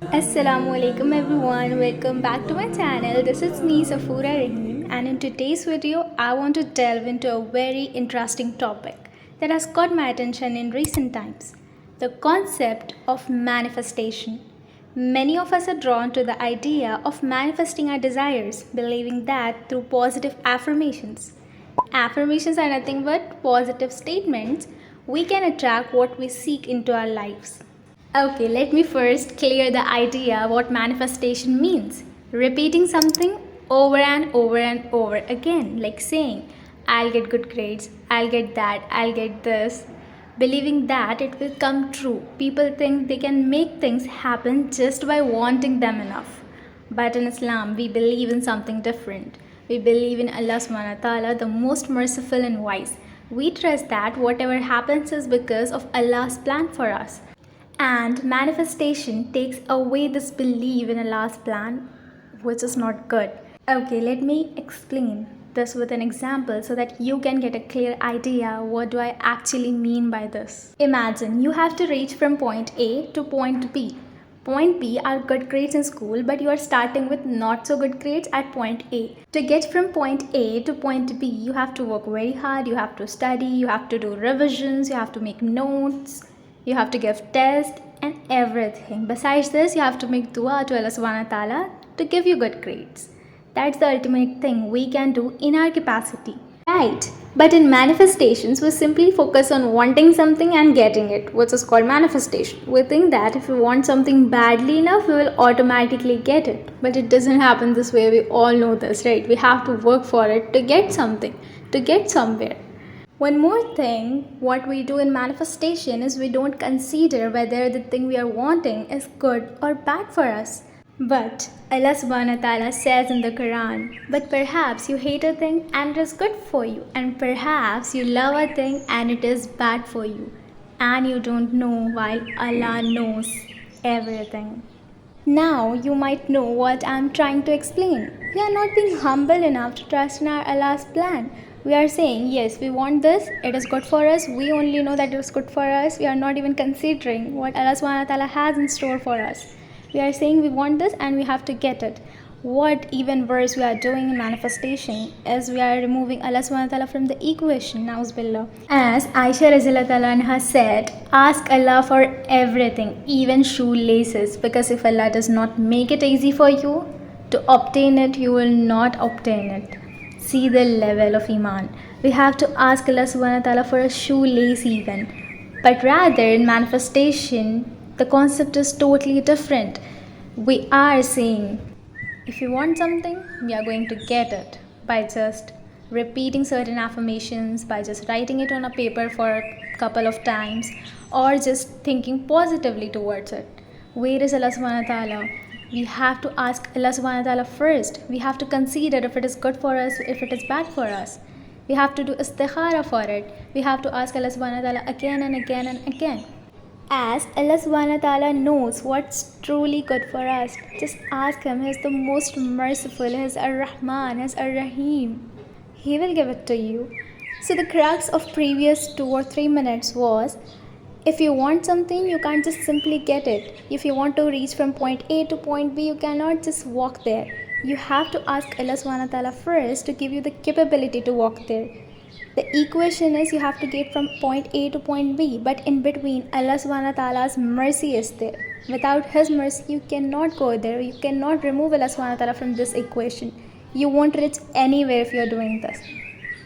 Assalmuaikum everyone, welcome back to my channel. This is me Safoora Rahim, and in today's video I want to delve into a very interesting topic that has caught my attention in recent times. The concept of manifestation. Many of us are drawn to the idea of manifesting our desires, believing that through positive affirmations. Affirmations are nothing but positive statements we can attract what we seek into our lives. Okay, let me first clear the idea what manifestation means. Repeating something over and over and over again, like saying, I'll get good grades, I'll get that, I'll get this. Believing that it will come true. People think they can make things happen just by wanting them enough. But in Islam, we believe in something different. We believe in Allah subhanahu wa ta'ala, the most merciful and wise. We trust that whatever happens is because of Allah's plan for us. And manifestation takes away this belief in Allah's plan, which is not good. Okay, let me explain this with an example so that you can get a clear idea what do I actually mean by this. Imagine you have to reach from point A to point B. Point B are good grades in school, but you are starting with not so good grades at point A. To get from point A to point B, you have to work very hard, you have to study, you have to do revisions, you have to make notes, you have to give tests and everything. Besides this, you have to make dua to Allah subhanahu wa ta'ala to give you good grades. That's the ultimate thing we can do in our capacity. Right. But in manifestations, we simply focus on wanting something and getting it, which is called manifestation. We think that if we want something badly enough, we will automatically get it. But it doesn't happen this way. We all know this, right? We have to work for it to get something, to get somewhere. One more thing, what we do in manifestation is we don't consider whether the thing we are wanting is good or bad for us. But Allah subhanahu wa ta'ala says in the Quran, but perhaps you hate a thing and it is good for you, and perhaps you love a thing and it is bad for you, and you don't know while Allah knows everything. Now you might know what I am trying to explain. We are not being humble enough to trust in our Allah's plan. We are saying, yes, we want this, it is good for us, we only know that it is good for us, we are not even considering what Allah subhanahu wa ta'ala has in store for us. We are saying we want this and we have to get it. What even worse we are doing in manifestation is we are removing Allah subhanahu wa ta'ala from the equation, na'uz billah. As Aisha Razillah ta'ala anha said, ask Allah for everything, even shoelaces, because if Allah does not make it easy for you to obtain it, you will not obtain it. See the level of iman. We have to ask Allah subhanahu wa ta'ala for a shoelace even. But rather in manifestation, the concept is totally different. We are saying, if you want something, we are going to get it by just repeating certain affirmations, by just writing it on a paper for a couple of times, or just thinking positively towards it. Where is Allah subhanahu wa ta'ala? We have to ask Allah subhanahu wa ta'ala first. We have to consider if it is good for us, if it is bad for us. We have to do istikhara for it. We have to ask Allah subhanahu wa ta'ala again and again and again. As Allah subhanahu wa ta'ala knows what's truly good for us, just ask Him. He is the most merciful, He is Ar-Rahman, He is Ar-Rahim. He will give it to you. So the crux of previous 2 or 3 minutes was, if you want something, you can't just simply get it. If you want to reach from point A to point B, you cannot just walk there. You have to ask Allah subhanahu wa ta'ala first to give you the capability to walk there. The equation is you have to get from point A to point B, but in between Allah subhanahu wa ta'ala's mercy is there. Without His mercy, you cannot go there. You cannot remove Allah subhanahu wa ta'ala from this equation. You won't reach anywhere if you're doing this.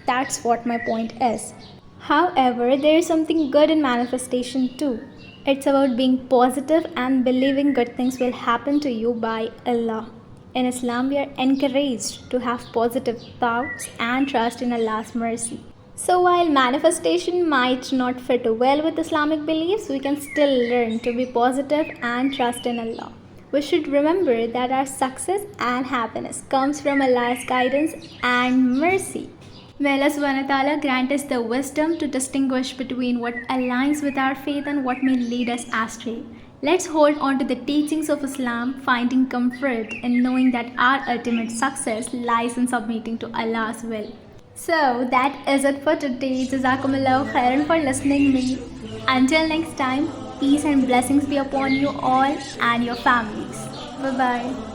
That's what my point is. However, there is something good in manifestation too. It's about being positive and believing good things will happen to you by Allah. In Islam, we are encouraged to have positive thoughts and trust in Allah's mercy. So while manifestation might not fit well with Islamic beliefs, we can still learn to be positive and trust in Allah. We should remember that our success and happiness comes from Allah's guidance and mercy. May Allah subhanahu wa ta'ala grant us the wisdom to distinguish between what aligns with our faith and what may lead us astray. Let's hold on to the teachings of Islam, finding comfort in knowing that our ultimate success lies in submitting to Allah's will. So that is it for today. Jazakumullahu khairan for listening me. Until next time, peace and blessings be upon you all and your families. Bye bye.